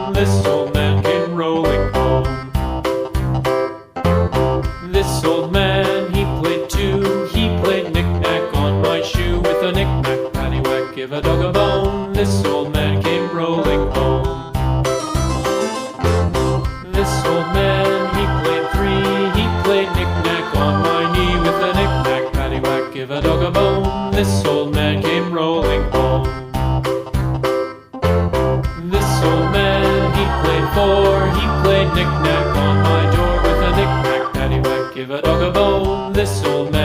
bone. This old man came rolling home. This old man, he played too. He played knick-knack on my shoe. With a knick-knack, paddywhack, give a dog a bone. This old man came rolling home. This old man, he played three. He played knick-knack on my knee. With a knick-knack, paddywhack, give a dog a bone. This old man came rolling home. This old man, he played four. He played knick-knack on my door. With a knick-knack, paddywhack, give a dog a bone. This old man